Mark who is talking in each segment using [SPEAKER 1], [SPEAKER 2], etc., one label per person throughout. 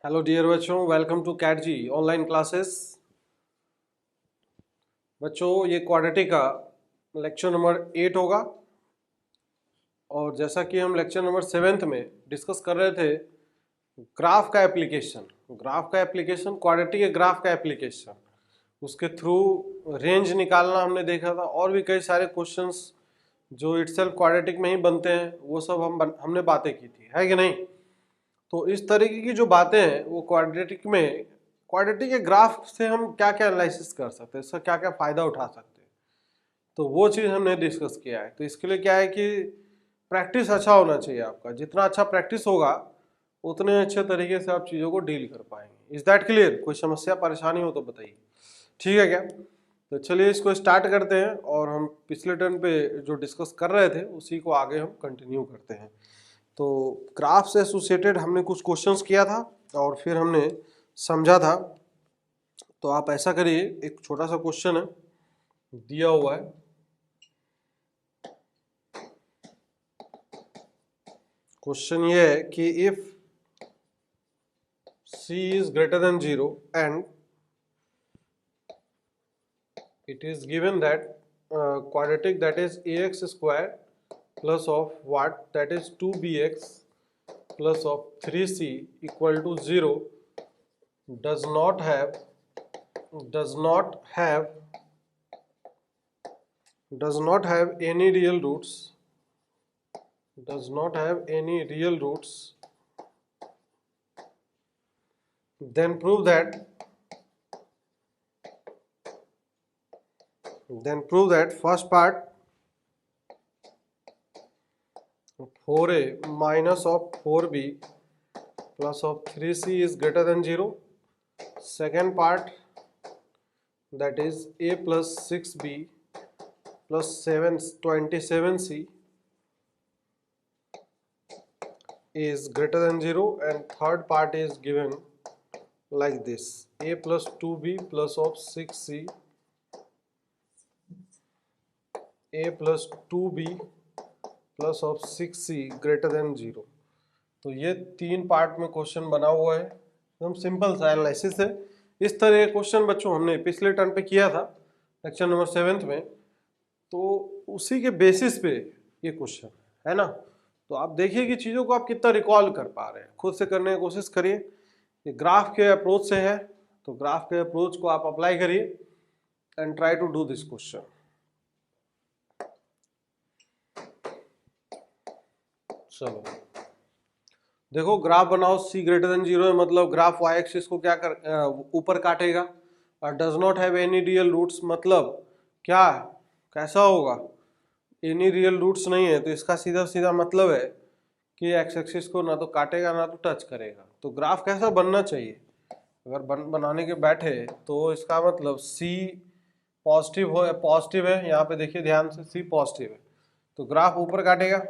[SPEAKER 1] Hello dear बच्चों, welcome to CAT ji online classes. बच्चों, ये क्वाड्रेटिक का लेक्चर नंबर 8 होगा। और जैसा कि हम लेक्चर नंबर 7 में डिस्कस कर रहे थे, ग्राफ का एप्लीकेशन क्वाड्रेटिक के ग्राफ का एप्लीकेशन, उसके थ्रू रेंज निकालना हमने देखा था। और भी कई सारे क्वेश्चंस जो इटसेल्फ क्वाड्रेटिक में ही बनते हैं, वो सब हमने बातें की थी, है कि नहीं। तो इस तरीके की जो बातें हैं वो क्वाड्रेटिक के ग्राफ से हम क्या क्या एनालिसिस कर सकते हैं, इसका क्या क्या फायदा उठा सकते हैं, तो वो चीज़ हमने डिस्कस किया है। तो इसके लिए क्या है कि प्रैक्टिस अच्छा होना चाहिए आपका। जितना अच्छा प्रैक्टिस होगा उतने अच्छे तरीके से आप चीज़ों को डील कर पाएंगे। Is that clear? कोई समस्या परेशानी हो तो बताइए, ठीक है क्या? तो चलिए इसको स्टार्ट करते हैं और हम पिछले टर्न पे जो डिस्कस कर रहे थे उसी को आगे हम कंटिन्यू करते हैं। तो ग्राफ से एसोसिएटेड हमने कुछ क्वेश्चंस किया था और फिर हमने समझा था। तो आप ऐसा करिए, एक छोटा सा क्वेश्चन है दिया हुआ है। क्वेश्चन ये है कि if c is greater than 0 and it is given that quadratic that is ax square plus of what, that is 2bx plus of 3c equal to 0 does not have does not have does not have any real roots then prove that first part 4a minus of 4b plus of 3c is greater than 0. Second part, that is a plus 6b plus 27c is greater than 0. And third part is given like this: a plus 2b plus of 6c, a plus 2b plus of 6c greater than 0. तो ये तीन part में question बना हुआ है, एकदम simple सा analysis है। इस तरह के क्वेश्चन बच्चों हमने पिछले टर्न पे किया था लेक्चर नंबर 7 में, तो उसी के बेसिस पे ये क्वेश्चन है ना। तो आप देखिए कि चीज़ों को आप कितना रिकॉल कर पा रहे हैं, खुद से करने की कोशिश करिए। ये ग्राफ के अप्रोच से है, तो ग्राफ के अप्रोच को आप अप्लाई करिए and try to do this question. चलो देखो, ग्राफ बनाओ c ग्रेटर देन 0 है, मतलब ग्राफ y एक्सिस को क्या कर ऊपर काटेगा। और does not have any real roots, मतलब क्या, कैसा होगा, एनी रियल रूट्स नहीं है, तो इसका सीधा सीधा मतलब है कि एक्स एक्सिस को ना तो काटेगा ना तो टच करेगा। तो ग्राफ कैसा बनना चाहिए, अगर बनाने के बैठे तो इसका मतलब c पॉजिटिव है, यहाँ पे देखिए ध्यान से, c पॉजिटिव है तो ग्राफ ऊपर काटेगा,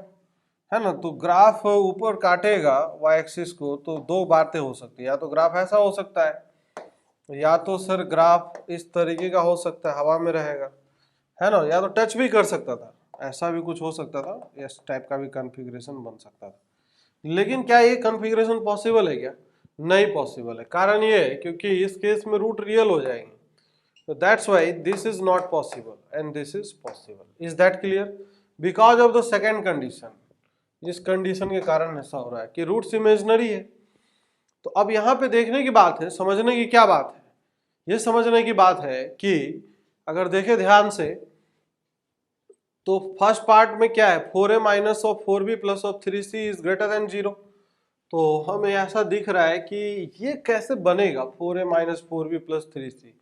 [SPEAKER 1] है ना। तो ग्राफ ऊपर काटेगा y एक्सिस को, तो दो बातें हो सकती है, या तो ग्राफ ऐसा हो सकता है, या तो सर ग्राफ इस तरीके का हो सकता है, हवा में रहेगा, है ना, या तो टच भी कर सकता था, ऐसा भी कुछ हो सकता था, इस टाइप का भी कॉन्फ़िगरेशन बन सकता था। लेकिन क्या ये कॉन्फ़िगरेशन पॉसिबल है क्या? नहीं पॉसिबल है। कारण ये है क्योंकि इस केस में रूट रियल हो जाएंगे, तो that's why this is not possible and this is possible. Is that clear? Because of the second condition, इस कंडीशन के कारण ऐसा हो रहा है कि रूट्स इमेजिनरी है। तो अब यहाँ पे देखने की बात है, समझने की क्या बात है, ये समझने की बात है कि अगर देखें ध्यान से तो फर्स्ट पार्ट में क्या है, 4a minus of 4b plus of 3c is greater than 0। तो हमें ऐसा दिख रहा है कि ये कैसे बनेगा 4a minus 4b plus 3c।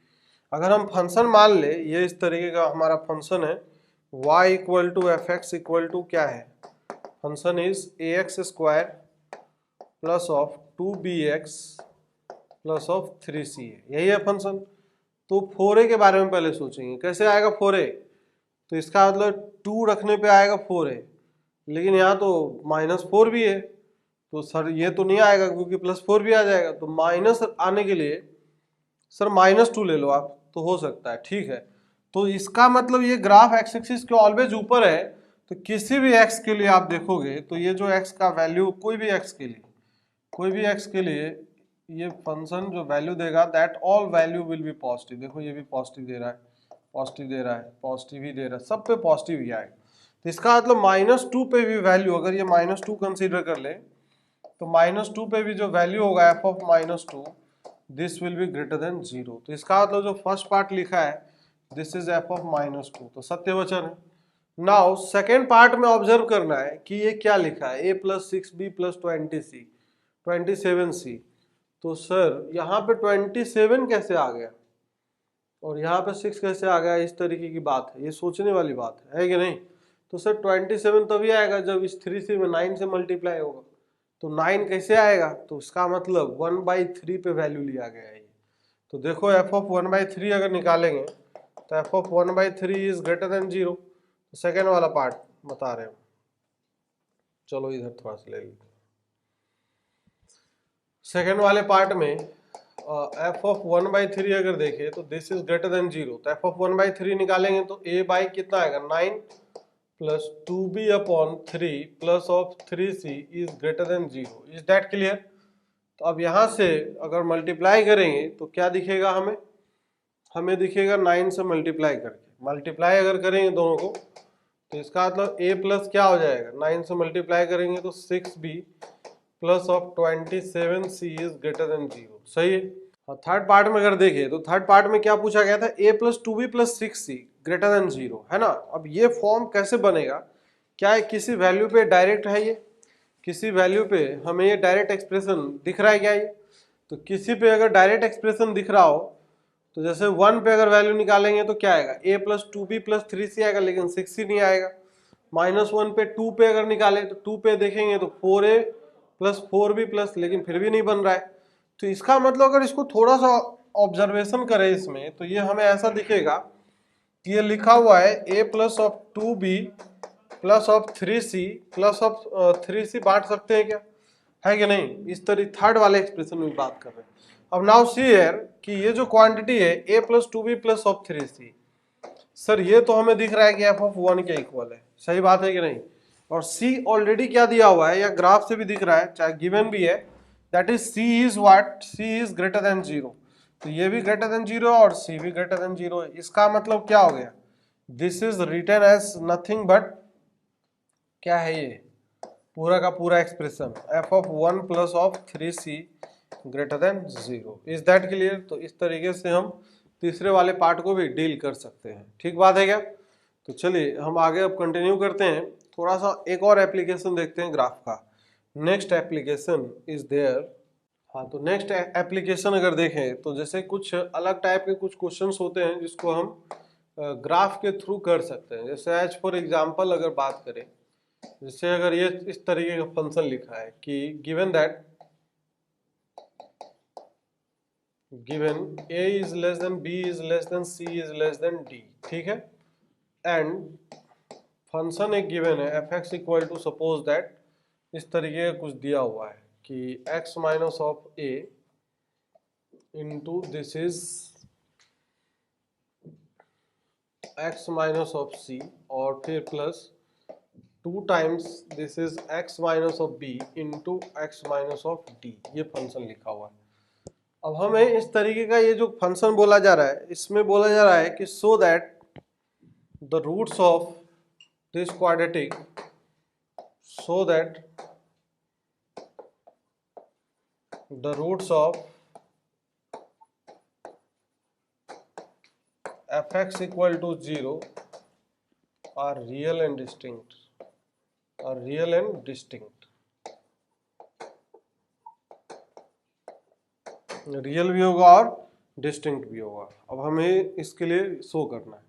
[SPEAKER 1] अगर हम फंक्शन मान ले, ये इस तरीके का हमारा फंक्शन है, y equal to F X equal to क्या है, function is A X square plus of 2bx plus of 3c है, यही है फंक्शन। तो 4a के बारे में पहले सोचेंगे, कैसे आएगा 4a, तो इसका मतलब 2 रखने पे आएगा 4a, लेकिन यहाँ तो -4 भी है, तो सर ये तो नहीं आएगा क्योंकि +4 भी आ जाएगा। तो माइनस आने के लिए सर -2 ले लो आप, तो हो सकता है, ठीक है। तो इसका मतलब ये ग्राफ एक्स एक्सिस के ऑलवेज ऊपर है, तो किसी भी x के लिए आप देखोगे तो ये जो x का वैल्यू कोई भी x के लिए ये फंक्शन जो वैल्यू देगा that all value will be positive. देखो ये भी पॉजिटिव दे रहा है, पॉजिटिव दे रहा है, पॉजिटिव ही दे रहा है, सब पे पॉजिटिव ही आएगा। तो इसका मतलब -2 पे भी वैल्यू, अगर ये -2 कंसीडर कर ले तो -2 पे भी जो वैल्यू होगा F of -2 this will be greater than 0। तो इसका मतलब जो फर्स्ट पार्ट लिखा है दिस इज एफ ऑफ -2, तो सत्य वचन है। नाउ सेकेंड पार्ट में ऑब्जर्व करना है कि ये क्या लिखा है, a + 6b + 20c 27c। तो सर यहाँ पे 27 कैसे आ गया और यहाँ पे 6 कैसे आ गया, इस तरीके की बात है, ये सोचने वाली बात है कि नहीं। तो सर 27 तभी आएगा जब इस 3c में 9 से मल्टीप्लाई होगा, तो 9 कैसे आएगा, तो इसका मतलब 1/3 पे वैल्यू लिया गया है। तो देखो एफ ऑफ 1/3 अगर निकालेंगे तो F of 1/3 is greater than 0। तो सेकेंड वाला पार्ट बता रहे हैं, चलो इधर थोड़ा सा ले लेते हैं। सेकेंड वाले पार्ट में एफ ऑफ 1/3 अगर देखें तो दिस इज ग्रेटर देन 0, तो एफ ऑफ 1/3 निकालेंगे तो a बाई कितना आएगा 9 + 2b/3 plus of 3c is greater than 0। Is that clear. तो अब यहाँ से अगर मल्टीप्लाई करेंगे तो क्या दिखेगा, हमें दिखेगा 9 से मल्टीप्लाई करके, मल्टीप्लाई अगर करेंगे दोनों को तो इसका मतलब a प्लस क्या हो जाएगा, 9 से मल्टीप्लाई करेंगे तो 6b plus of 27c is greater than 0। सही है। और थर्ड पार्ट में अगर देखें तो थर्ड पार्ट में क्या पूछा गया था, a + 2b + 6c greater than 0, है ना। अब ये फॉर्म कैसे बनेगा, क्या है किसी वैल्यू पे डायरेक्ट है, ये किसी वैल्यू पे हमें ये डायरेक्ट एक्सप्रेशन दिख रहा है क्या, ये तो किसी पे अगर डायरेक्ट एक्सप्रेशन दिख रहा हो तो जैसे 1 पे अगर वैल्यू निकालेंगे तो क्या आएगा, a + 2b + 3c आएगा, लेकिन 6c नहीं आएगा। -1 पे 2 पे अगर निकालें तो 2 पे देखेंगे तो 4a + 4b+, लेकिन फिर भी नहीं बन रहा है। तो इसका मतलब अगर इसको थोड़ा सा ऑब्जर्वेशन करें इसमें तो ये हमें ऐसा दिखेगा कि ये लिखा हुआ है a + 2b plus of 3c plus of 3c बांट सकते हैं क्या, है कि नहीं। इस तरह थर्ड वाले एक्सप्रेशन में बात कर रहे हैं। अब नाउ सी हियर कि ये जो क्वांटिटी है a + 2b plus of 3c, sir ये तो हमें दिख रहा है कि f ऑफ 1 के इक्वल है, सही बात है कि नहीं। और c ऑलरेडी क्या दिया हुआ है या ग्राफ से भी दिख रहा है, चाहे गिवन भी है, that is c is what, c is greater than 0। तो ये भी ग्रेटर देन 0 और c भी ग्रेटर देन 0 है। इसका मतलब क्या हो गया, this is written as nothing but क्या है, ये पूरा का पूरा expression f of 1 plus of 3c greater than 0। Is that clear. तो इस तरीके से हम तीसरे वाले पार्ट को भी डील कर सकते हैं, ठीक बात है क्या। तो चलिए हम आगे अब कंटिन्यू करते हैं, थोड़ा सा एक और एप्लीकेशन देखते हैं ग्राफ का। Next application is there. हाँ, तो नेक्स्ट एप्लीकेशन अगर देखें तो जैसे कुछ अलग टाइप के कुछ क्वेश्चंस होते हैं जिसको हम ग्राफ के थ्रू कर सकते हैं। जैसे एज फॉर एग्जांपल अगर बात करें, जैसे अगर ये इस तरीके का फंक्शन लिखा है कि given a is less than b is less than c is less than d, ठीक है। एंड फंक्शन एक गिवन है f(x) equal to suppose that इस तरीके का कुछ दिया हुआ है कि x minus of a into this is x minus of c और फिर plus 2 times this is x minus of b into x minus of d, ये फंक्शन लिखा हुआ है। अब हमें इस तरीके का ये जो फंक्शन बोला जा रहा है, इसमें बोला जा रहा है कि so that the roots of this quadratic, so that the roots of f(x) equal to 0 are real and distinct, और रियल एंड डिस्टिंक्ट, रियल भी होगा और डिस्टिंक्ट भी होगा। अब हमें इसके लिए शो करना है।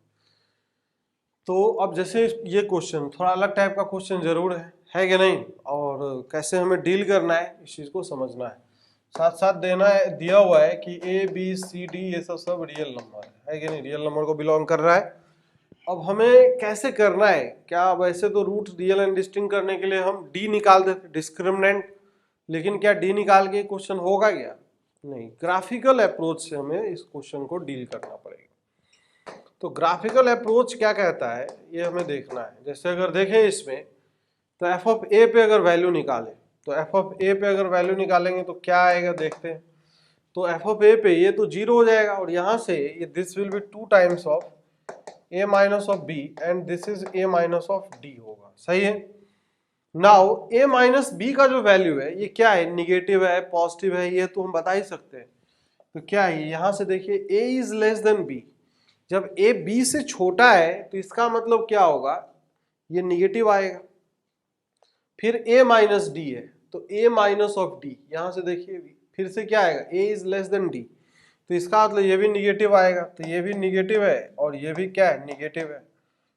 [SPEAKER 1] तो अब जैसे ये क्वेश्चन थोड़ा अलग टाइप का क्वेश्चन जरूर है कि नहीं, और कैसे हमें डील करना है इस चीज को समझना है। साथ साथ देना है, दिया हुआ है कि a b c d ये सब रियल नंबर है कि नहीं, रियल नंबर को बिलोंग कर रहा है। अब हमें कैसे करना है, क्या वैसे तो रूट रियल एंड डिस्टिंक्ट करने के लिए हम d निकाल देते डिस्क्रिमिनेंट, लेकिन क्या d निकाल के क्वेश्चन होगा क्या, नहीं। ग्राफिकल अप्रोच से हमें इस क्वेश्चन को डील करना पड़ेगा। तो ग्राफिकल अप्रोच क्या कहता है ये हमें देखना है। जैसे अगर देखें इसमें तो f(a) पे अगर वैल्यू निकालें तो f(a) पे अगर वैल्यू निकालेंगे तो क्या आएगा देखते हैं। तो एफ ऑफ ए पे ये तो 0 हो जाएगा, और यहाँ से ये this will be 2 times of a minus of b and this is a minus of d होगा। सही है। नाउ a माइनस b का जो वैल्यू है ये क्या है, निगेटिव है पॉजिटिव है, ये तो हम बता ही सकते हैं। तो क्या है, यहां से देखिए a is less then b, जब a b से छोटा है तो इसका मतलब क्या होगा, ये निगेटिव आएगा। फिर a माइनस डी है तो a माइनस ऑफ डी, यहां से देखिए फिर से क्या आएगा, a is less then d, तो इसका मतलब ये भी निगेटिव आएगा, तो ये भी निगेटिव है और ये भी क्या है, निगेटिव है।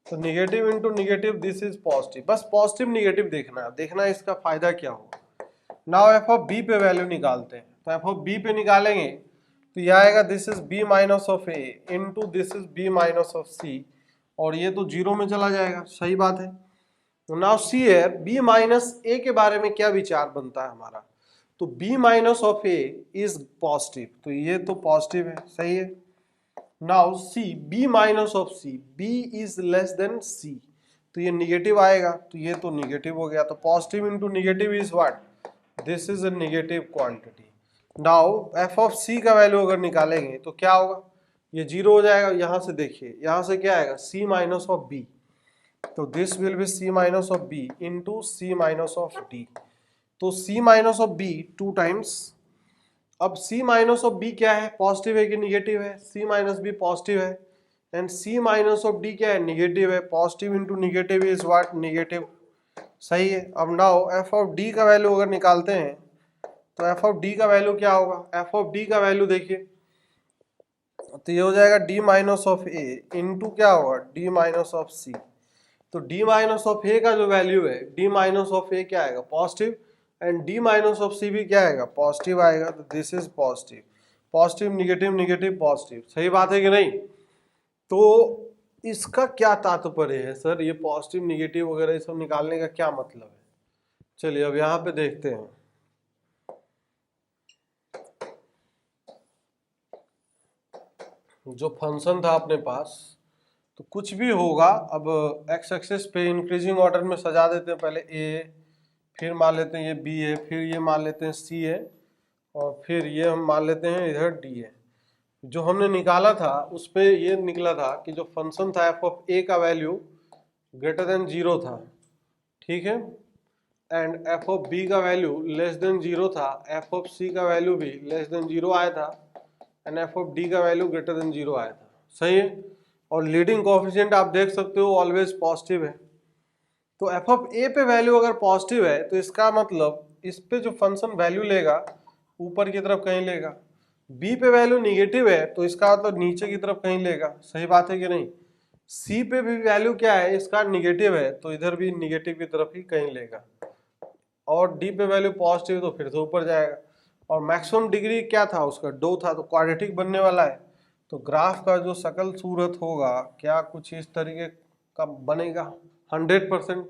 [SPEAKER 1] तो negative into negative, this is positive. बस पॉजिटिव निगेटिव देखना है इसका फायदा क्या होगा। नाउ एफ ऑफ बी पे वैल्यू निकालते हैं, तो एफ ऑफ बी पे निकालेंगे तो ये आएगा this is b minus of a into this is b minus of c, और ये तो 0 में चला जाएगा। सही बात है। तो नाउ सी है बी माइनस ए के बारे में क्या विचार बनता है हमारा, तो b minus of A is positive, तो ये तो पॉजिटिव है। सही है। Now see b minus of C, b is less than c, तो ये निगेटिव आएगा, तो ये तो निगेटिव हो गया। तो positive into negative is what, this is a negative quantity. Now f of c का वैल्यू अगर निकालेंगे तो क्या होगा, ये 0 हो जाएगा। यहां से देखिए, यहां से क्या आएगा, c माइनस ऑफ b, तो this will be c minus of b into c minus of d। तो c minus of b 2 times, अब c माइनस ऑफ b क्या है, पॉजिटिव है कि निगेटिव है, c माइनस b पॉजिटिव है, and c minus of d क्या है, निगेटिव है। Positive into negative is what, negative. सही है। अब नाउ f ऑफ d का वैल्यू अगर निकालते हैं तो f ऑफ d का वैल्यू क्या होगा, f ऑफ d का वैल्यू देखिए तो ये हो जाएगा d minus of a into क्या होगा, d माइनस ऑफ c। तो d माइनस ऑफ a का जो वैल्यू है, d माइनस ऑफ a क्या आएगा, positive, and d minus of c भी क्या आएगा, पॉजिटिव आएगा। तो this is positive, positive negative negative positive. सही बात है कि नहीं। तो इसका क्या तात्पर्य है सर, ये पॉजिटिव निगेटिव वगैरह ये सब निकालने का क्या मतलब है। चलिए अब यहाँ पे देखते हैं। जो फंक्शन था अपने पास, तो कुछ भी होगा, अब एक्स एक्सिस पे इंक्रीजिंग ऑर्डर में सजा देते हैं। पहले ए, फिर मान लेते हैं ये बी है, फिर ये मान लेते हैं सी है, और फिर ये हम मान लेते हैं इधर डी है। जो हमने निकाला था उस पे ये निकला था कि जो फंक्शन था एफ ऑफ ए का वैल्यू ग्रेटर देन 0 था, ठीक है, एंड एफ ऑफ बी का वैल्यू लेस देन 0 था, एफ ऑफ सी का वैल्यू भी लेस देन 0 आया था, एंड एफ ऑफ डी का वैल्यू ग्रेटर देन 0 आया था। सही है। और लीडिंग कोएफिशिएंट आप देख सकते हो ऑलवेज पॉजिटिव है। तो एफ ऑफ ए पे वैल्यू अगर पॉजिटिव है तो इसका मतलब इस पे जो फंक्शन वैल्यू लेगा ऊपर की तरफ कहीं लेगा। बी पे वैल्यू निगेटिव है तो इसका मतलब नीचे की तरफ कहीं लेगा। सही बात है कि नहीं। सी पे भी वैल्यू क्या है, इसका निगेटिव है तो इधर भी निगेटिव की तरफ ही कहीं लेगा। और डी पे वैल्यू पॉजिटिव तो फिर से ऊपर जाएगा। और मैक्सिमम डिग्री क्या था उसका, दो था, तो क्वाड्रेटिक बनने वाला है। तो ग्राफ का जो शकल सूरत होगा क्या कुछ इस तरीके का बनेगा 100%।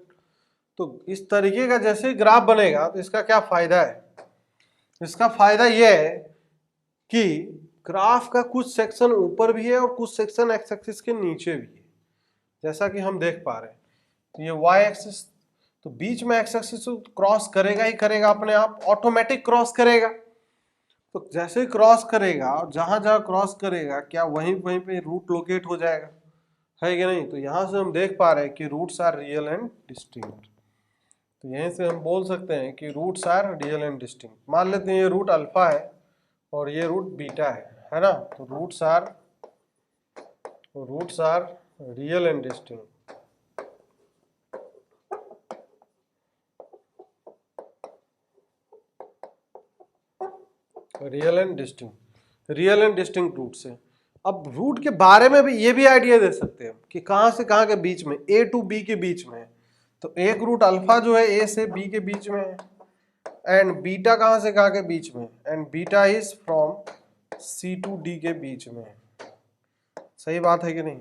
[SPEAKER 1] तो इस तरीके का जैसे ही ग्राफ बनेगा तो इसका क्या फायदा है, इसका फायदा यह है कि ग्राफ का कुछ सेक्शन ऊपर भी है और कुछ सेक्शन एक्स एक्सिस के नीचे भी है, जैसा कि हम देख पा रहे हैं। तो ये वाई एक्सिस, तो बीच में एक्स एक्सिस क्रॉस करेगा ही करेगा, अपने आप ऑटोमेटिक क्रॉस करेगा। तो जैसे ही क्रॉस करेगा और जहां जहां क्रॉस करेगा क्या वहीं वहीं पे रूट लोकेट हो जाएगा, है कि नहीं। तो यहां से हम देख पा रहे हैं कि roots are real and distinct. तो यहीं से हम बोल सकते हैं कि roots are real and distinct. मान लेते हैं ये रूट अल्फा है और ये रूट बीटा है ना। तो roots are real and distinct. Real and distinct root से। अब रूट के बारे में भी ये भी आइडिया दे सकते हैं कि कहां से कहां के बीच में, ए टू बी के बीच में है। तो एक रूट अल्फा जो है ए से बी के बीच में है, एंड बीटा कहां से कहां के बीच में, and beta is from C to D के बीच में है। सही बात है कि नहीं।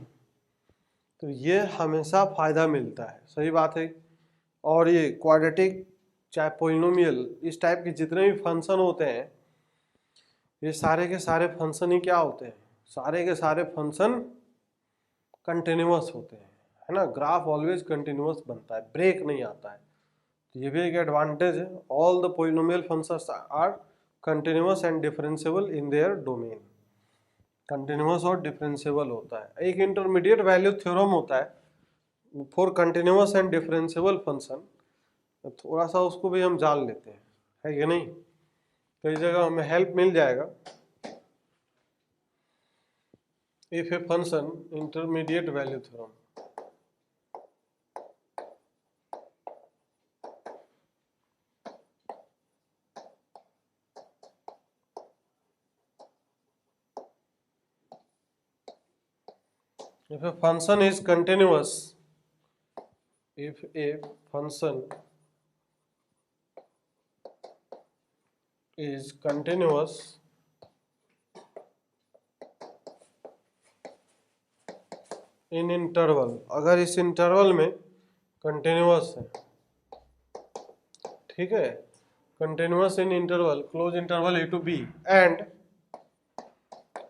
[SPEAKER 1] तो ये हमेशा फायदा मिलता है। सही बात है। और ये क्वाड्रेटिक चाहे पोलिनोमियल इस टाइप के जितने भी फंक्शन होते हैं, ये सारे के सारे फंक्शन ही क्या होते हैं, सारे के सारे फंक्शन कंटिन्यूअस होते हैं, है ना। ग्राफ ऑलवेज कंटिन्यूअस बनता है, ब्रेक नहीं आता है। तो ये भी एक एडवांटेज है। All the polynomial functions are continuous and differentiable in their domain. Continuous और डिफरेंशिएबल होता है। एक इंटरमीडिएट वैल्यू थ्योरम होता है for continuous and differentiable function. थोड़ा सा उसको भी हम जान लेते हैं, है कि नहीं, कई जगह हमें हेल्प मिल जाएगा। If a function intermediate value theorem, if a function is continuous, if a function is continuous in interval, अगर इस इंटरवल में कंटिन्यूअस है, ठीक है, continuous in interval close interval a to b and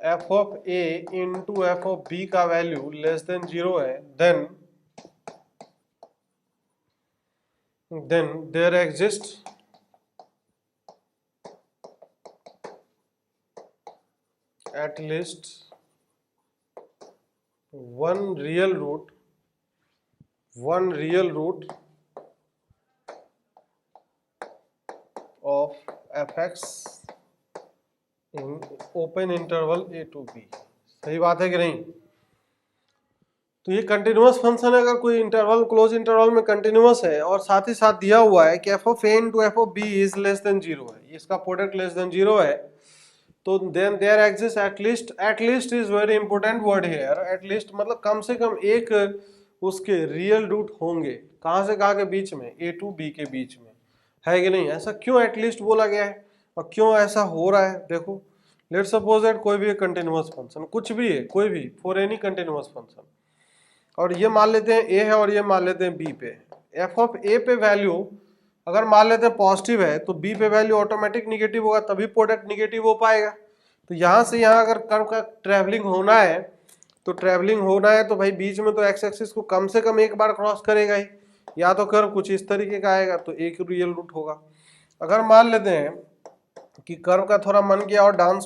[SPEAKER 1] f of a into f of b का value less than 0 है, then there exists at least one real root of fx in open interval a to b। सही बात है कि नहीं? तो ये continuous function है, अगर कोई इंटरवल क्लोज इंटरवल में कंटिन्यूअस है और साथ ही साथ दिया हुआ है कि f of a into f of b is less than 0 है, इसका प्रोडक्ट लेस देन 0 है, तो then there exist at least is very important word here. At least मतलब कम से कम एक उसके रियल रूट होंगे, कहां से कहां के बीच में, a to b के बीच में, है कि नहीं? ऐसा क्यों एटलीस्ट बोला गया है और क्यों ऐसा हो रहा है? देखो, लेट्स सपोज दैट कोई भी एक कंटिन्यूअस फंक्शन, कुछ भी है, कोई भी, फॉर एनी कंटिन्यूअस फंक्शन, और ये मान लेते हैं a है और ये मान लेते हैं b पे। f ऑफ a पे वैल्यू अगर मान लेते हैं पॉजिटिव है तो b पे वैल्यू ऑटोमेटिक निगेटिव होगा, तभी प्रोडक्ट निगेटिव हो पाएगा। तो यहाँ से यहाँ अगर कर्व का ट्रैवलिंग होना है तो भाई बीच में तो एक्स एक्सिस को कम से कम एक बार क्रॉस करेगा ही, या तो कर्व कुछ इस तरीके का आएगा तो एक रियल रूट होगा। अगर मान लेते हैं कि कर्व का थोड़ा मन किया और डांस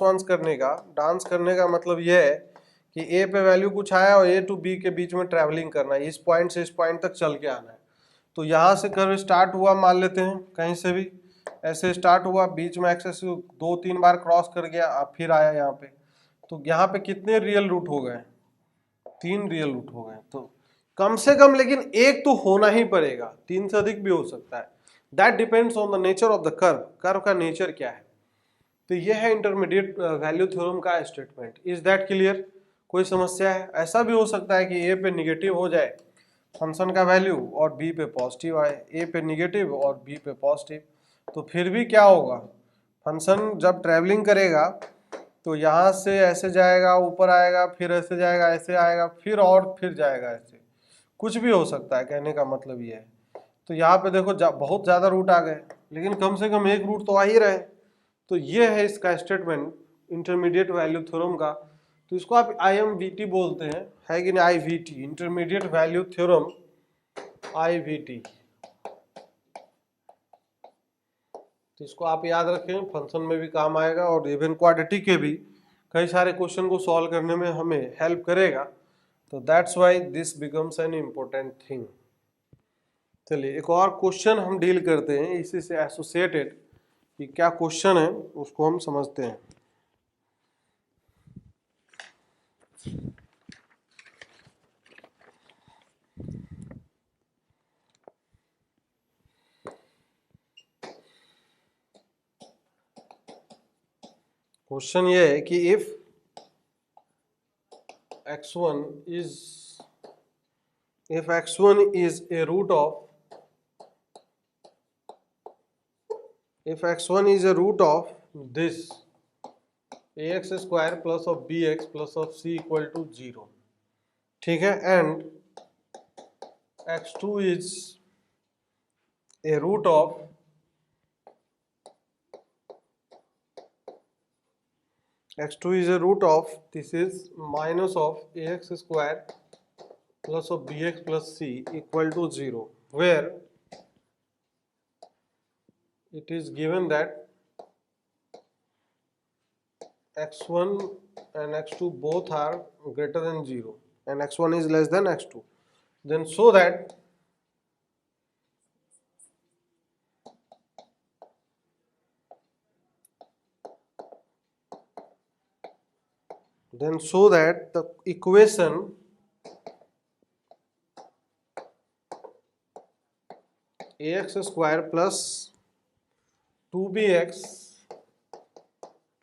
[SPEAKER 1] करने का मतलब यह है कि ए पे वैल्यू कुछ आया और ए टू बी के बीच में ट्रैवलिंग करना है, इस पॉइंट से इस पॉइंट तक चल के आना है। तो यहाँ से कर्व स्टार्ट हुआ, मान लेते हैं कहीं से भी ऐसे स्टार्ट हुआ, बीच में एक्सेस 2-3 बार क्रॉस कर गया, अब फिर आया यहाँ पे, तो यहाँ पे कितने रियल रूट हो गए? 3 रियल रूट हो गए। तो कम से कम लेकिन एक तो होना ही पड़ेगा, 3 से अधिक भी हो सकता है। That depends on the nature of the curve का नेचर क्या है। तो ये है इंटरमीडिएट वैल्यू थ्योरम का स्टेटमेंट। Is that clear? कोई समस्या है? ऐसा भी हो सकता है कि ए पे निगेटिव हो जाए फंक्शन का वैल्यू और बी पे पॉजिटिव आए, ए पे निगेटिव और बी पे पॉजिटिव, तो फिर भी क्या होगा? फंक्शन जब ट्रैवलिंग करेगा तो यहाँ से ऐसे जाएगा, ऊपर आएगा, फिर ऐसे जाएगा, ऐसे आएगा, फिर और फिर जाएगा, ऐसे कुछ भी हो सकता है, कहने का मतलब ये है। तो यहाँ पे देखो बहुत ज़्यादा रूट आ गए, लेकिन कम से कम एक रूट तो आ ही रहे। तो ये है इसका स्टेटमेंट इंटरमीडिएट वैल्यू थ्योरम का। तो इसको आप IMVT बोलते हैं, है कि नहीं? IVT, intermediate value theorem, IVT। तो इसको आप याद रखें, फंक्शन में भी काम आएगा और इवन क्वाड्रेटिक के भी कई सारे क्वेश्चन को सॉल्व करने में हमें हेल्प करेगा। तो that's why this becomes an important thing. चलिए एक और क्वेश्चन हम डील करते हैं इसी से एसोसिएटेड, कि क्या क्वेश्चन है उसको हम समझते हैं। क्वेश्चन ये है कि if x1 is a root of this ax square plus of bx plus of c equal to 0, ठीक है, and x2 is a root of this is minus of ax square plus of bx plus c equal to 0, where it is given that x1 and x2 both are greater than 0 and x1 is less than x2, then show that the equation ax square plus 2bx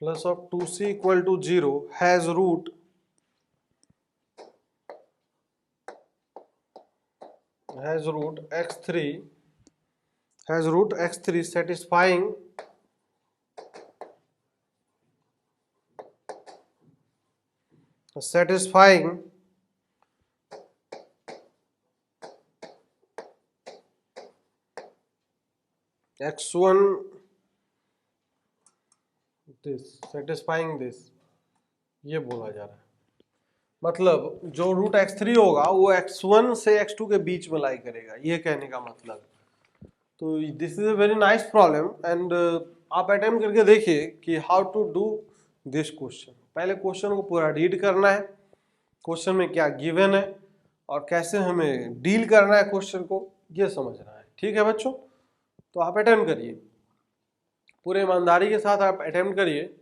[SPEAKER 1] plus of 2c equal to 0 has root x3 satisfying x1 this ये बोला जा रहा है। मतलब जो root x3 होगा वो x1 से x2 के बीच में लाई करेगा, ये कहने का मतलब। तो this is a very nice problem and आप अटेम्प्ट करके देखिए कि how to do this question. पहले क्वेश्चन को पूरा रीड करना है, क्वेश्चन में क्या गिवन है और कैसे हमें डील करना है क्वेश्चन को, ये समझना है। ठीक है बच्चों, तो आप अटेम्प्ट करिए, पूरे ईमानदारी के साथ आप अटेम्प्ट करिए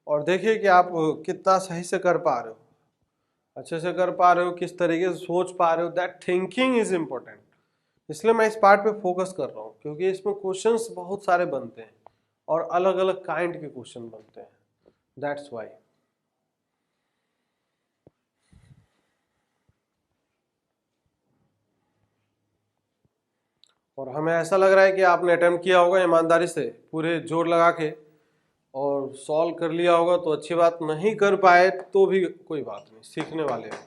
[SPEAKER 1] और देखिए कि आप कितना सही से कर पा रहे हो, अच्छे से कर पा रहे हो, किस तरीके से सोच पा रहे हो। That thinking is important. इसलिए मैं इस पार्ट पे फोकस कर रहा हूँ क्योंकि इसमें क्वेश्चंस बहुत सारे बनते हैं और अलग अलग काइंड के क्वेश्चन बनते हैं, दैट्स वाई। और हमें ऐसा लग रहा है कि आपने अटेम्प्ट किया होगा ईमानदारी से, पूरे जोर लगा के, और सॉल्व कर लिया होगा तो अच्छी बात, नहीं कर पाए तो भी कोई बात नहीं, सीखने वाले हैं।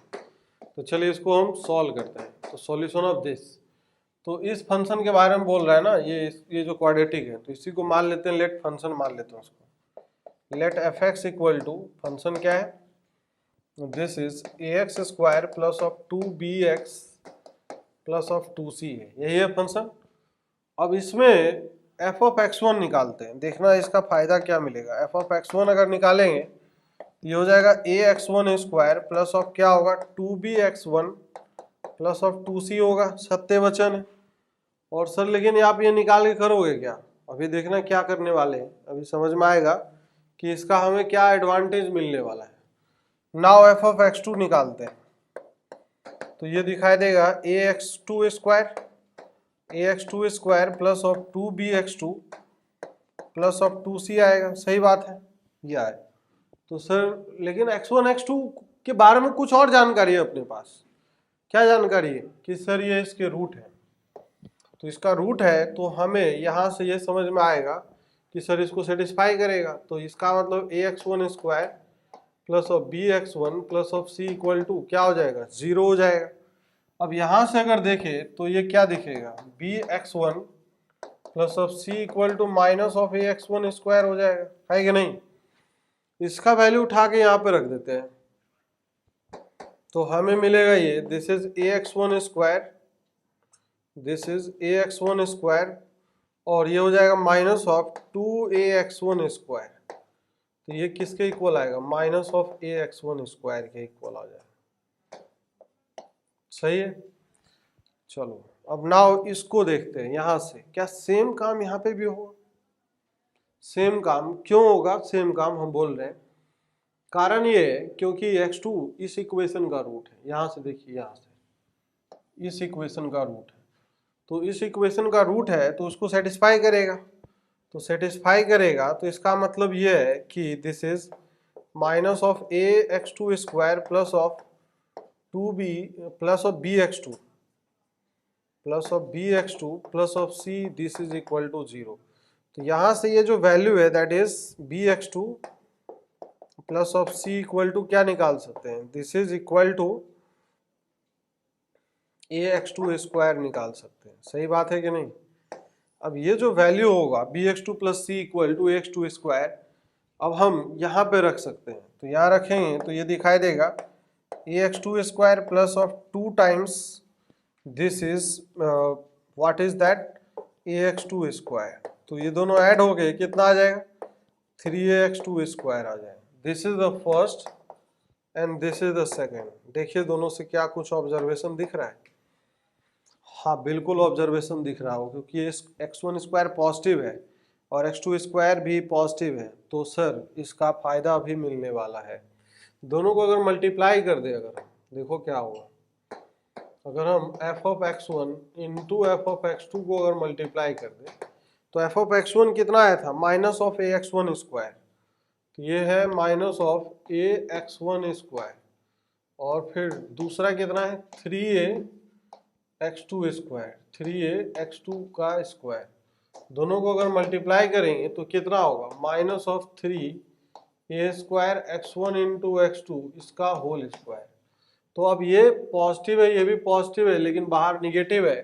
[SPEAKER 1] तो चलिए इसको हम सॉल्व करते हैं। तो सॉल्यूशन ऑफ दिस, तो इस फंक्शन के बारे में बोल रहा है ना, ये जो क्वाड्रेटिक है, तो इसी को मान लेते हैं लेट फंक्शन, मान लेते हैं उसको let F X equal to, function क्या है, this is A X square plus of 2bx plus of 2c है, यही है फंक्शन। अब इसमें f ऑफ x1 निकालते हैं, देखना इसका फायदा क्या मिलेगा। f ऑफ x1 अगर निकालेंगे तो ये हो जाएगा ax1 स्क्वायर प्लस ऑफ क्या होगा 2bx1 प्लस ऑफ 2c होगा, सत्य वचन है। और सर लेकिन आप ये निकाल के करोगे क्या, अभी देखना क्या करने वाले हैं, अभी समझ में आएगा कि इसका हमें क्या एडवांटेज मिलने वाला है। नाउ f ऑफ x2 निकालते हैं, तो ये दिखाई देगा ax2 square plus of 2bx2 plus of 2c आएगा, सही बात है, ये आए। तो सर लेकिन x1 x2 के बारे में कुछ और जानकारी है अपने पास, क्या जानकारी है कि सर ये इसके रूट है, तो इसका रूट है तो हमें यहाँ से ये समझ में आएगा कि सर इसको सेटिस्फाई करेगा। तो इसका मतलब ax1 square plus of bx1 plus of c equal to क्या हो जाएगा, 0 हो जाएगा। अब यहाँ से अगर देखें तो ये क्या दिखेगा, bx1 plus of c equal to minus of ax1 square हो जाएगा, है कि नहीं। इसका वैल्यू उठा के यहाँ पे रख देते हैं तो हमें मिलेगा ये, this is ax1 square, this is ax1 square, और ये हो जाएगा माइनस ऑफ 2ax1 स्क्वायर। तो ये किसके इक्वल आएगा, माइनस ऑफ ax1 स्क्वायर के इक्वल आ जाएगा, सही है। चलो अब नाउ इसको देखते हैं, यहां से क्या सेम काम यहाँ पे भी होगा, सेम काम क्यों होगा, सेम काम हम बोल रहे हैं, कारण ये है क्योंकि x2 इस इक्वेशन का रूट है, यहां से देखिए, यहां से इस इक्वेशन का रूट है, तो इस इक्वेशन का रूट है तो उसको सेटिस्फाई करेगा, तो सेटिस्फाई करेगा तो इसका मतलब ये है कि this is minus of ax2 square plus of 2b plus of bx2 plus of bx2 plus of c, this is equal to 0। तो यहां से ये जो वैल्यू है that is bx2 plus of c equal to क्या निकाल सकते हैं, this is equal to ax2 square निकाल सकते हैं, सही बात है कि नहीं। अब ये जो वैल्यू होगा bx2 plus c equal to ax2 square, अब हम यहाँ पे रख सकते हैं, तो यहाँ रखेंगे तो ये दिखाई देगा ax2 square plus of 2 times this is what is that ax2 square, तो ये दोनों ऐड हो गए, कितना आ जाएगा 3ax2 स्क्वायर आ जाएगा, this is the first and this is the second. देखिए दोनों से क्या कुछ ऑब्जर्वेशन दिख रहा है? हाँ बिल्कुल ऑब्जर्वेशन दिख रहा हो, क्योंकि ये x1 स्क्वायर पॉजिटिव है और x2 स्क्वायर भी पॉजिटिव है, तो सर इसका फायदा भी मिलने वाला है। दोनों को अगर मल्टीप्लाई कर दे, अगर देखो क्या होगा, अगर हम f of x1 into F of x2 को अगर मल्टीप्लाई कर दे तो f ऑफ x1 कितना आया था? Minus of A X one square, तो ये है minus of A X one square, और फिर दूसरा कितना है? 3a X two square, 3a X two का स्क्वायर। दोनों को अगर मल्टीप्लाई करेंगे तो कितना होगा? Minus of 3a square X one into X two इसका होल स्क्वायर। तो अब ये पॉजिटिव है, ये भी पॉजिटिव है, लेकिन बाहर निगेटिव है,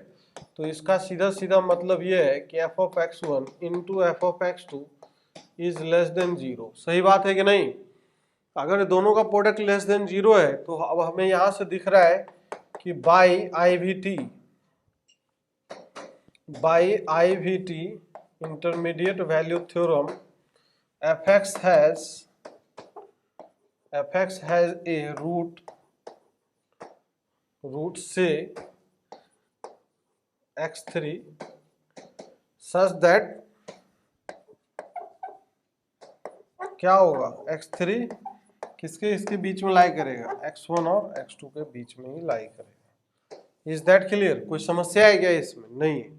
[SPEAKER 1] तो इसका सीधा सीधा मतलब ये है कि F of x one into F of x two is less than zero. सही बात है कि नहीं? अगर दोनों का प्रोडक्ट लेस देन जीरो है तो अब हमें यहां से दिख रहा है कि by I V T intermediate value theorem F X has a root से x3 सच दैट क्या होगा? x3 किसके इसके बीच में लाई करेगा? x1 और x2 के बीच में ही लाई करेगा। Is that clear? कोई समस्या है क्या इसमें? नहीं है।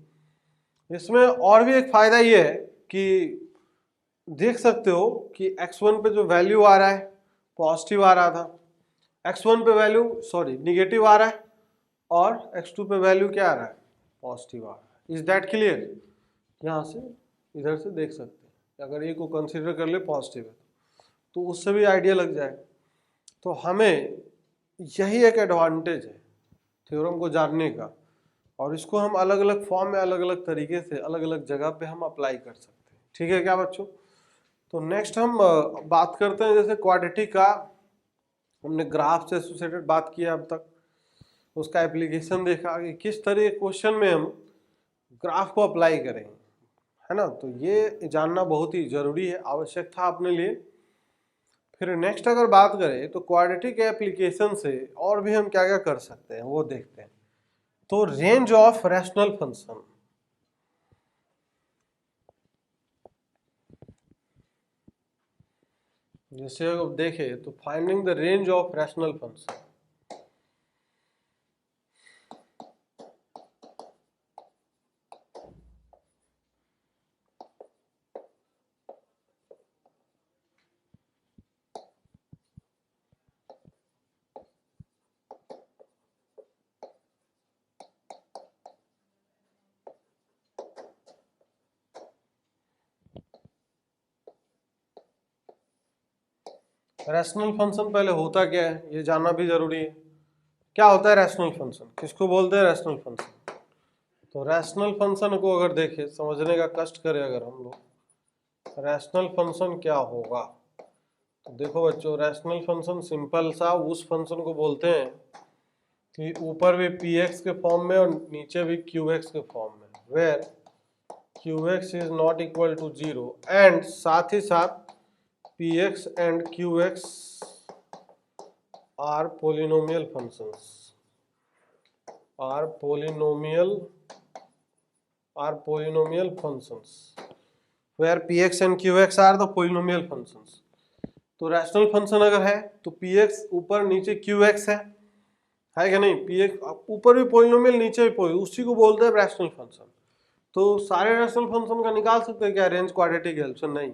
[SPEAKER 1] इसमें और भी एक फायदा ये है कि देख सकते हो कि x1 पे जो वैल्यू आ रहा है पॉजिटिव आ रहा था, x1 पे वैल्यू निगेटिव आ रहा है, और x2 पे वैल्यू क्या आ रहा है? पॉजिटिव आ रहा है। Is that clear? यहाँ से इधर से देख सकते हैं, अगर ए को कंसीडर कर ले पॉजिटिव है तो उससे भी आइडिया लग जाए। तो हमें यही एक एडवांटेज है थ्योरम को जानने का, और इसको हम अलग अलग फॉर्म में अलग अलग तरीके से अलग अलग जगह पे हम अप्लाई कर सकते हैं। ठीक है क्या बच्चों? तो नेक्स्ट हम बात करते हैं, जैसे क्वाड्रेटिक का हमने ग्राफ से एसोसिएटेड बात किया अब तक, उसका एप्लीकेशन देखा कि किस तरह के क्वेश्चन में हम ग्राफ को अप्लाई करेंगे, है ना? तो ये जानना बहुत ही जरूरी है, आवश्यक था अपने लिए। फिर नेक्स्ट अगर बात करें तो क्वाड्रेटिक एप्लीकेशन से और भी हम क्या क्या कर सकते हैं वो देखते हैं। तो रेंज ऑफ रैशनल फंक्शन, जैसे अगर देखें तो finding the range of rational function, rational function पहले होता क्या है ये जानना भी जरूरी है। क्या होता है रैशनल फंक्शन? किसको बोलते हैं रैशनल फंक्शन? तो रैशनल फंक्शन को अगर देखें, समझने का कष्ट करें अगर हम लोग, रैशनल फंक्शन क्या होगा, तो देखो बच्चों, रैशनल फंक्शन सिंपल सा उस फंक्शन को बोलते हैं कि ऊपर भी px के फॉर्म में और नीचे भी qx के फॉर्म में, where qx is not equal to 0 and साथ ही साथ px and qx are polynomial functions, are polynomial functions where px and qx are the polynomial functions। तो रैशनल फंक्शन अगर है तो px ऊपर नीचे qx है कि नहीं? px ऊपर भी पोलिनोमियल नीचे भी पोलिनोमियल, उसी को बोलते हैं रैशनल फंक्शन। तो सारे रैशनल फंक्शन का निकाल सकते हैं क्या रेंज क्वाड्रेटिक हेल्प से? नहीं,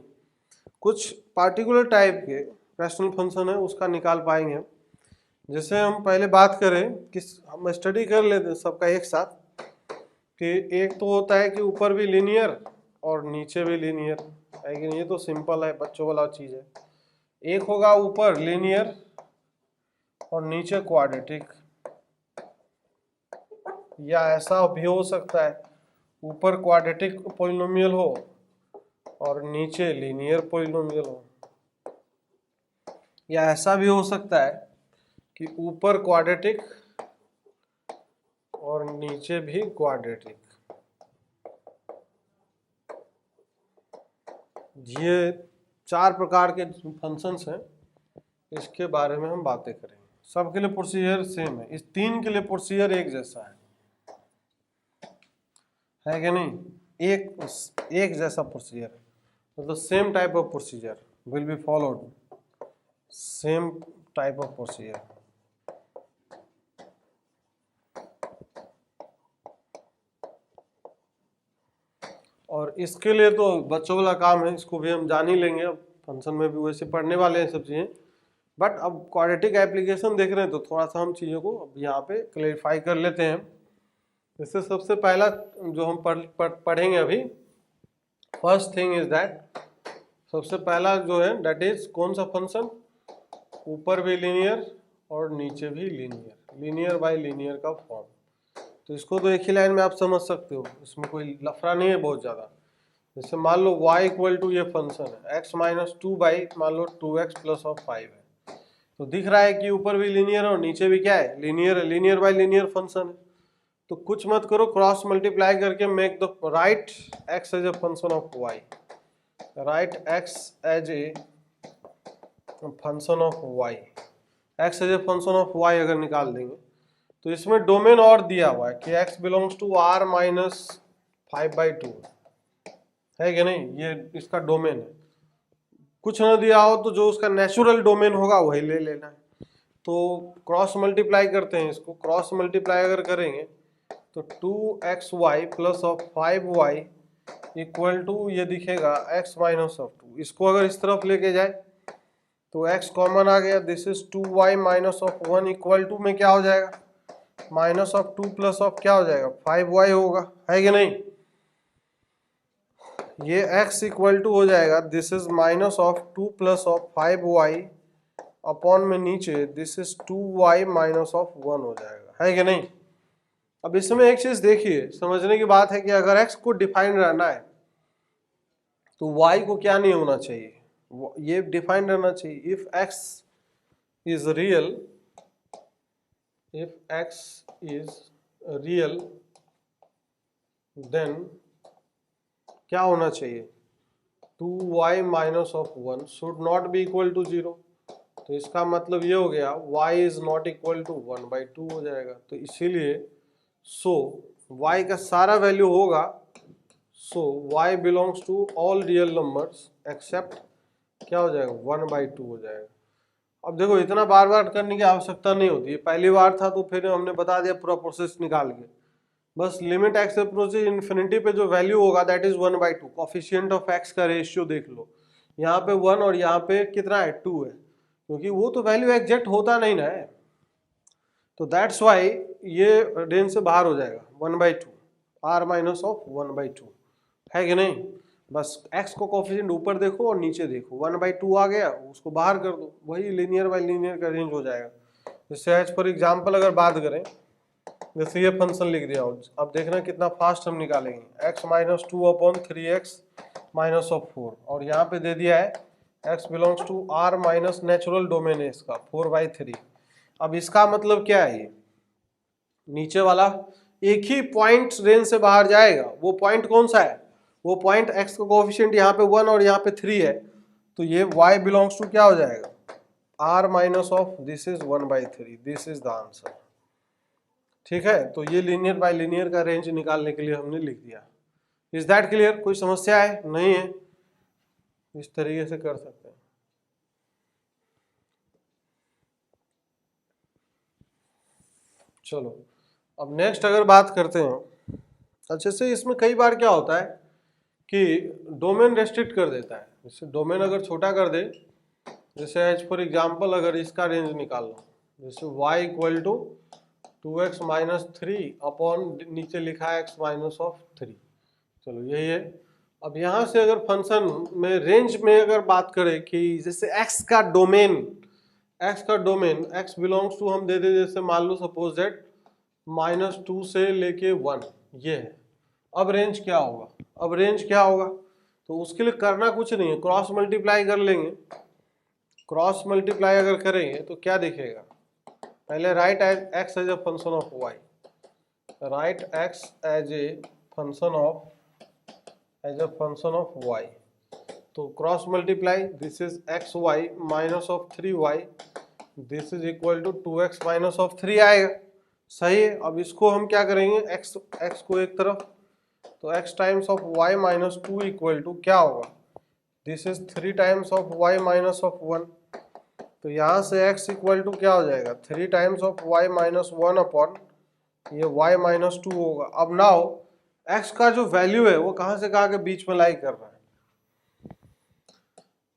[SPEAKER 1] कुछ पार्टिकुलर टाइप के रैशनल फंक्शन है उसका निकाल पाएंगे। जैसे हम पहले बात करें कि हम स्टडी कर लेते हैं सबका एक साथ, कि एक तो होता है कि ऊपर भी लीनियर और नीचे भी लीनियर है कि नहीं? ये तो सिंपल है, बच्चों वाला चीज है। एक होगा ऊपर लीनियर और नीचे क्वाड्रेटिक, या ऐसा भी हो सकता है ऊपर क्वाड्रेटिक पॉलिनोमियल हो और नीचे लीनियर पॉलिनोमियल हो, या ऐसा भी हो सकता है कि ऊपर क्वाड्रेटिक और नीचे भी क्वाड्रेटिक। ये चार प्रकार के फंक्शंस हैं इसके बारे में हम बातें करेंगे। सबके लिए प्रोसीजर सेम है, इस तीन के लिए प्रोसीजर एक जैसा है कि नहीं? एक जैसा प्रोसीजर, मतलब same type of procedure will be followed, same type of procedure. और इसके लिए तो बच्चों वाला काम है, इसको भी हम जान ही लेंगे, अब फंक्शन में भी वैसे पढ़ने वाले हैं सब चीज़ें, बट अब क्वाड्रेटिक एप्लीकेशन देख रहे हैं तो थोड़ा सा हम चीज़ों को अब यहाँ पे क्लेरिफाई कर लेते हैं। इससे सबसे पहला जो हम पढ़ेंगे अभी, फर्स्ट थिंग इज दैट, सबसे पहला जो है दैट इज कौन सा फंक्शन, ऊपर भी लीनियर और नीचे भी लीनियर, लीनियर बाय लीनियर का फॉर्म। तो इसको तो एक ही लाइन में आप समझ सकते हो, इसमें कोई लफड़ा नहीं है बहुत ज़्यादा। जैसे मान लो y इक्वल टू ये फंक्शन है x माइनस 2 बाई मान लो 2x प्लस ऑफ 5 है, तो दिख रहा है कि ऊपर भी लीनियर और नीचे भी क्या है, लीनियर है, लीनियर बाय लीनियर फंक्शन है। तो कुछ मत करो, क्रॉस मल्टीप्लाई करके make the right x as a function of y, right x as a function of y, x as a function of y अगर निकाल देंगे तो इसमें डोमेन और दिया हुआ है कि x belongs to r minus 5/2 है कि नहीं, ये इसका डोमेन है। कुछ ना दिया हो तो जो उसका नेचुरल डोमेन होगा वही ले लेना है। तो क्रॉस मल्टीप्लाई करते हैं इसको, क्रॉस मल्टीप्लाई अगर करेंगे तो 2xy plus of 5y equal to ये दिखेगा x माइनस ऑफ 2। इसको अगर इस तरफ लेके जाए तो x कॉमन आ गया, this is 2y minus of 1 equal to में क्या हो जाएगा, माइनस ऑफ 2 प्लस ऑफ क्या हो जाएगा 5y होगा, है कि नहीं? ये x इक्वल टू हो जाएगा, this is minus of 2 plus of 5y upon में नीचे this is 2y minus of 1 हो जाएगा, है कि नहीं? अब इसमें एक चीज देखिए, समझने की बात है कि अगर x को डिफाइन रहना है तो y को क्या नहीं होना चाहिए, ये डिफाइन रहना चाहिए। If x is real, if x is real then क्या होना चाहिए, 2y minus of 1 should not be equal to 0। तो इसका मतलब ये हो गया y is not equal to 1/2 हो जाएगा। तो इसीलिए y का सारा वैल्यू होगा, y belongs to all real numbers except क्या हो जाएगा 1/2 हो जाएगा। अब देखो इतना बार बार करने की आवश्यकता नहीं होती है, पहली बार था तो फिर हमने बता दिया पूरा प्रोसेस निकाल के, बस लिमिट एक्स अप्रोचेज इन्फिनिटी पे जो वैल्यू होगा that is 1/2। Coefficient of x का रेशियो देख लो, यहाँ पे 1 और यहाँ पे कितना है 2 है, क्योंकि वो तो वैल्यू एग्जैक्ट होता नहीं ना है, तो दैट्स वाई ये रेंज से बाहर हो जाएगा 1/2, r माइनस ऑफ 1/2, है कि नहीं? बस x को कोफिशिएंट ऊपर देखो और नीचे देखो, 1/2 आ गया उसको बाहर कर दो, वही लीनियर बाय लीनियर का रेंज हो जाएगा। जैसे एज फॉर एग्जाम्पल अगर बात करें, जैसे ये फंक्शन लिख दिया हो, अब देखना कितना फास्ट हम निकालेंगे, x minus 2 upon 3x minus of 4, और यहाँ पे दे दिया है x belongs to r minus natural domain है इसका 4/3। अब इसका मतलब क्या है, ये नीचे वाला एक ही पॉइंट रेंज से बाहर जाएगा, वो पॉइंट कौन सा है, वो पॉइंट x का कोएफिशिएंट यहाँ पे 1 और यहाँ पे 3 है, तो ये y बिलोंग्स टू क्या हो जाएगा r minus of this is 1/3, this is the answer. ठीक है, तो ये लीनियर बाय लीनियर का रेंज निकालने के लिए हमने लिख दिया। Is that clear? कोई समस्या है? नहीं है, इस तरीके से कर सकते हैं। चलो अब नेक्स्ट अगर बात करते हैं, अच्छे से इसमें कई बार क्या होता है कि डोमेन रेस्ट्रिक्ट कर देता है, जैसे डोमेन अगर छोटा कर दे, जैसे एज फॉर एग्जाम्पल अगर इसका रेंज निकाल लो, जैसे y equal to 2x minus 3 upon नीचे लिखा है x माइनस ऑफ 3, चलो यही है। अब यहाँ से अगर फंक्शन में रेंज में अगर बात करें कि जैसे x का डोमेन x बिलोंग्स टू हम दे दे, जैसे मान लो सपोज दैट -2 से लेके 1, ये है। अब रेंज क्या होगा, अब रेंज क्या होगा, तो उसके लिए करना कुछ नहीं है, क्रॉस मल्टीप्लाई कर लेंगे। क्रॉस मल्टीप्लाई अगर करेंगे तो क्या दिखेगा, पहले right x as a function of y, right x as a function of y, तो cross multiply, this is x y minus of 3y, this is equal to 2x minus of 3 आएगा। सही है। अब इसको हम क्या करेंगे, x को एक तरफ, तो x times of y minus 2 equal to क्या होगा, this is 3 times of y minus of 1। तो यहाँ से x इक्वल टू क्या हो जाएगा, 3 times of y minus 1 upon ये y माइनस 2 होगा। अब नाउ x का जो वैल्यू है वो कहाँ से कहाँ के बीच में लाई कर रहा है,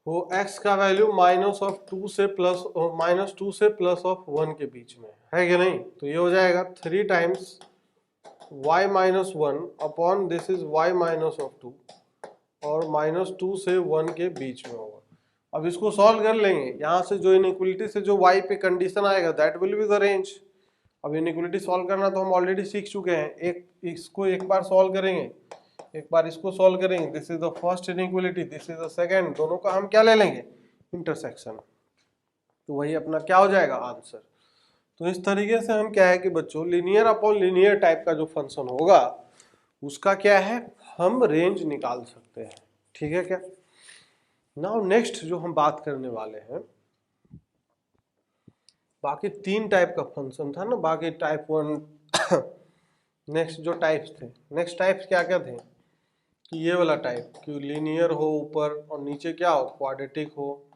[SPEAKER 1] वो x का वैल्यू माइनस ऑफ 2 से प्लस ऑफ 1 के बीच में है कि नहीं। तो ये हो जाएगा 3 times y minus 1 upon this is y minus of 2 और माइनस 2 से 1 के बीच में होगा। अब इसको सॉल्व कर लेंगे, यहाँ से जो इनइक्वलिटी से जो y पे कंडीशन आएगा that will be the range. अब इनइक्वलिटी सॉल्व करना तो हम ऑलरेडी सीख चुके हैं, इसको एक बार सॉल्व करेंगे, एक बार इसको सॉल्व करेंगे, this is the first inequality, this is the second, दोनों का हम क्या ले लेंगे, इंटरसेक्शन। तो वही अपना क्या हो जाएगा, आंसर। तो इस तरीके से हम क्या है कि बच्चों लीनियर अपॉन लीनियर टाइप का जो फंक्शन होगा उसका क्या है, हम रेंज निकाल सकते हैं। ठीक है क्या। नाउ नेक्स्ट जो हम बात करने वाले हैं, बाकी 3 टाइप का फंक्शन था ना, बाकी टाइप 1 नेक्स्ट जो टाइप्स थे, नेक्स्ट टाइप्स क्या क्या थे कि ये वाला टाइप कि लीनियर हो ऊपर और नीचे क्या हो, क्वाड्रेटिक हो,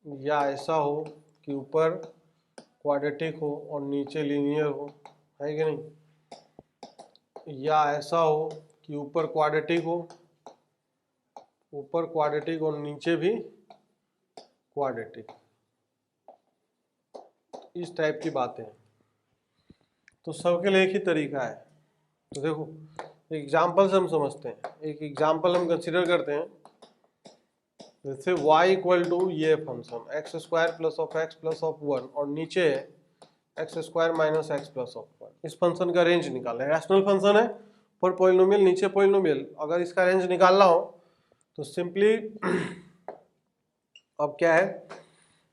[SPEAKER 1] या ऐसा हो कि ऊपर क्वाड्रेटिक हो और नीचे लीनियर हो, है कि नहीं, या ऐसा हो कि ऊपर क्वाड्रेटिक हो, ऊपर क्वाड्रेटिक और नीचे भी क्वाड्रेटिक, इस टाइप की बातें हैं। तो सबके लिए एक ही तरीका है। तो देखो एग्जाम्पल से हम समझते हैं, एक एग्जाम्पल हम कंसिडर करते हैं, जैसे y इक्वल टू ये function x square plus of x plus of 1 और नीचे x square minus x plus of 1। इस फंक्शन का रेंज निकालना है, रैशनल फंक्शन है, ऊपर पॉलिनोमियल नीचे पॉलिनोमियल, अगर इसका रेंज निकालना हो तो सिंपली अब क्या है,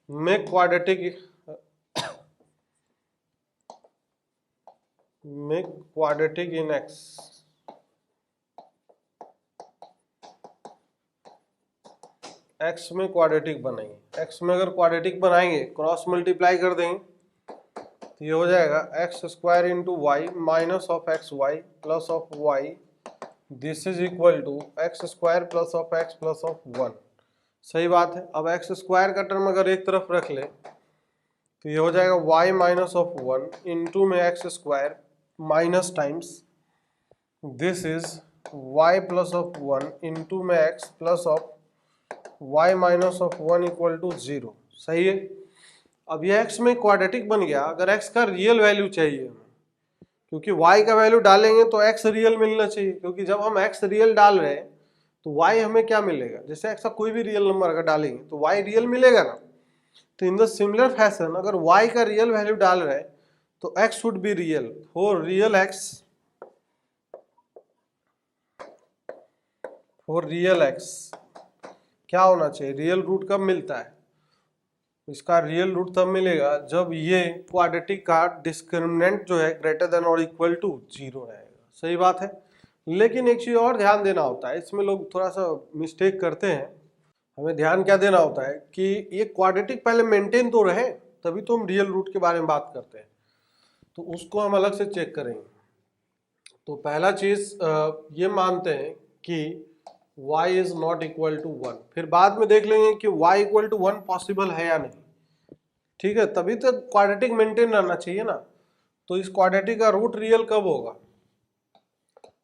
[SPEAKER 1] make quadratic in x, x में क्वाड्रेटिक बनाएंगे, x में अगर क्वाड्रेटिक बनाएंगे क्रॉस मल्टीप्लाई कर देंगे तो ये हो जाएगा x square into y minus of x y plus of y, this is equal to x square plus of x plus of 1। सही बात है। अब एक्स स्क्वायर का टर्म अगर एक तरफ रख ले तो ये हो जाएगा वाई माइनस ऑफ 1 इंटू में x square minus times this is y plus of 1 into में x plus of y minus of 1 equal to 0। सही है। अब ये x में क्वाड्रेटिक बन गया, अगर x का रियल वैल्यू चाहिए हमें, क्योंकि y का वैल्यू डालेंगे तो x रियल मिलना चाहिए, क्योंकि जब हम x रियल डाल रहे हैं तो y हमें क्या मिलेगा, जैसे x का कोई भी रियल नंबर अगर डालेंगे तो y रियल मिलेगा ना। तो इन द सिमिलर फैशन अगर y का रियल वैल्यू डाल रहे हैं तो x should be real, for real x क्या होना चाहिए, रियल रूट कब मिलता है, इसका रियल रूट तब मिलेगा जब ये क्वाड्रेटिक का डिस्क्रिमिनेंट जो है ग्रेटर देन और इक्वल टू 0 रहेगा। सही बात है। लेकिन एक चीज और ध्यान देना होता है, इसमें लोग थोड़ा सा मिस्टेक करते हैं, हमें ध्यान क्या देना होता है कि ये क्वाड्रेटिक पहले मेंटेन तो रहे तभी तो हम रियल रूट के बारे में बात करते हैं, तो उसको हम अलग से चेक करेंगे। तो पहला चीज ये मानते हैं कि y is not equal to 1, फिर बाद में देख लेंगे कि y इक्वल टू 1 पॉसिबल है या नहीं। ठीक है, तभी तो क्वाड्रेटिक मेंटेन रहना चाहिए ना। तो इस क्वाड्रेटिक का रूट रियल कब होगा,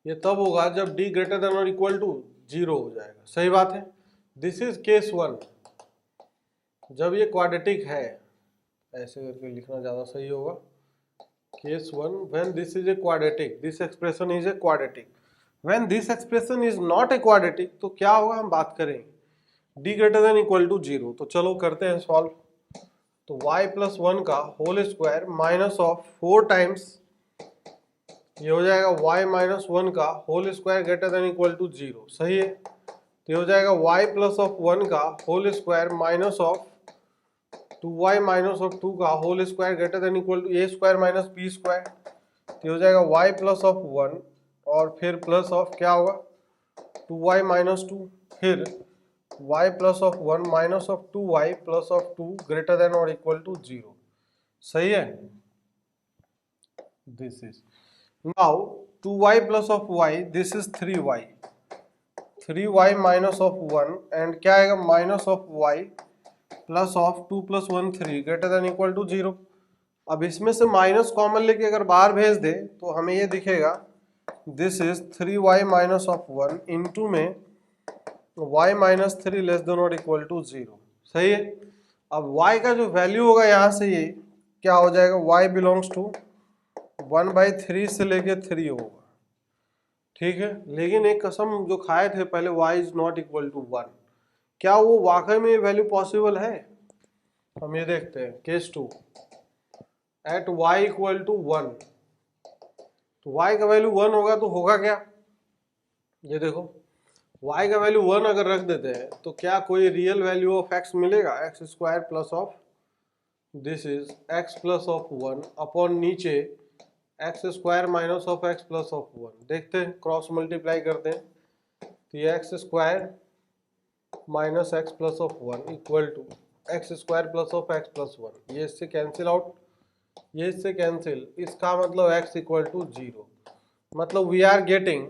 [SPEAKER 1] ये तब होगा जब d ग्रेटर देन और इक्वल टू 0 हो जाएगा। सही बात है। दिस इज केस 1, जब ये क्वाड्रेटिक है, ऐसे करके लिखना ज्यादा सही होगा, case 1 when this is a quadratic, this expression is a quadratic. When this expression is not a quadratic तो क्या होगा हम बात करेंगे, d greater than equal to 0। तो चलो करते हैं सॉल्व। तो y प्लस 1 का whole square minus of 4 times, ये हो जाएगा y माइनस 1 का whole square greater than equal to 0। सही है। तो ये हो जाएगा y प्लस ऑफ 1 का whole square minus of 2y minus of 2 का whole square greater than equal to a square minus b square. तो ये हो जाएगा y प्लस ऑफ 1 और फिर प्लस ऑफ क्या होगा 2y माइनस 2, फिर y plus of 1 minus of 2y plus of 2 greater than और इक्वल टू 0। सही है। This is now 2y plus of y, this is 3y, 3y minus of 1 and क्या आएगा minus of y plus of 2 plus 1 3 greater than equal to 0। अब इसमें से minus common लेके अगर बाहर भेज दे तो हमें ये दिखेगा this is 3y minus of 1 into में y माइनस 3 लेस देन और इक्वल टू 0। सही है। अब y का जो वैल्यू होगा यहाँ से ये क्या हो जाएगा, y बिलोंग्स टू 1/3 से लेके 3 होगा। ठीक है, लेकिन एक कसम जो खाए थे पहले y is not equal to 1, क्या वो वाकई में वैल्यू पॉसिबल है? हम ये देखते हैं case 2 at y equal to 1, तो y का वैल्यू 1 होगा तो होगा क्या, ये देखो y का वैल्यू 1 अगर रख देते हैं तो क्या कोई रियल वैल्यू ऑफ x मिलेगा, x square plus of this is x plus of 1 upon नीचे x square minus of x plus of 1। देखते हैं क्रॉस मल्टीप्लाई करते हैं तो ये x square minus x plus of 1 equal to x square plus of x plus 1, ये इससे cancel out, ये इससे कैंसिल, इसका मतलब x इक्वल टू 0, मतलब we are getting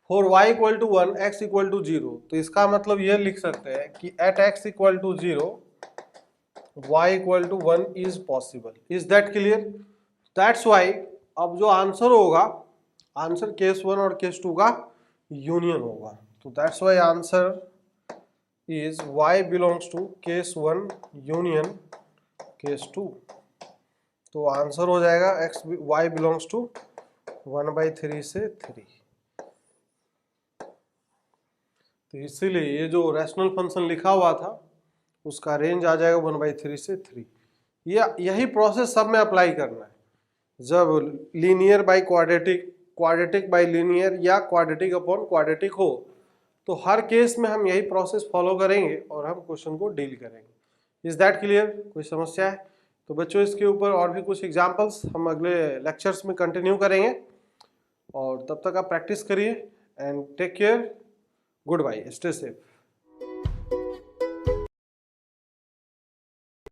[SPEAKER 1] for y equal to 1 x equal to 0। तो इसका मतलब ये लिख सकते हैं कि at x equal to 0 y equal to 1 is possible. Is that clear? That's why अब जो आंसर होगा, आंसर केस 1 और केस 2 का यूनियन होगा। तो that's why answer is y belongs to case 1 union case 2। तो आंसर हो जाएगा x y बिलोंग्स टू 1/3 से 3। तो इसीलिए ये जो रैशनल फंक्शन लिखा हुआ था उसका रेंज आ जाएगा 1/3 से 3। यही प्रोसेस सब में अप्लाई करना है। जब linear by quadratic, quadratic by linear या क्वाड्रेटिक अपॉन क्वाड्रेटिक हो तो हर केस में हम यही प्रोसेस फॉलो करेंगे और हम क्वेश्चन को डील करेंगे। Is that clear? कोई समस्या है? तो बच्चों इसके ऊपर और भी कुछ एग्जांपल्स हम अगले लेक्चर्स में कंटिन्यू करेंगे और तब तक आप प्रैक्टिस करिए and take care. Good bye, stay safe.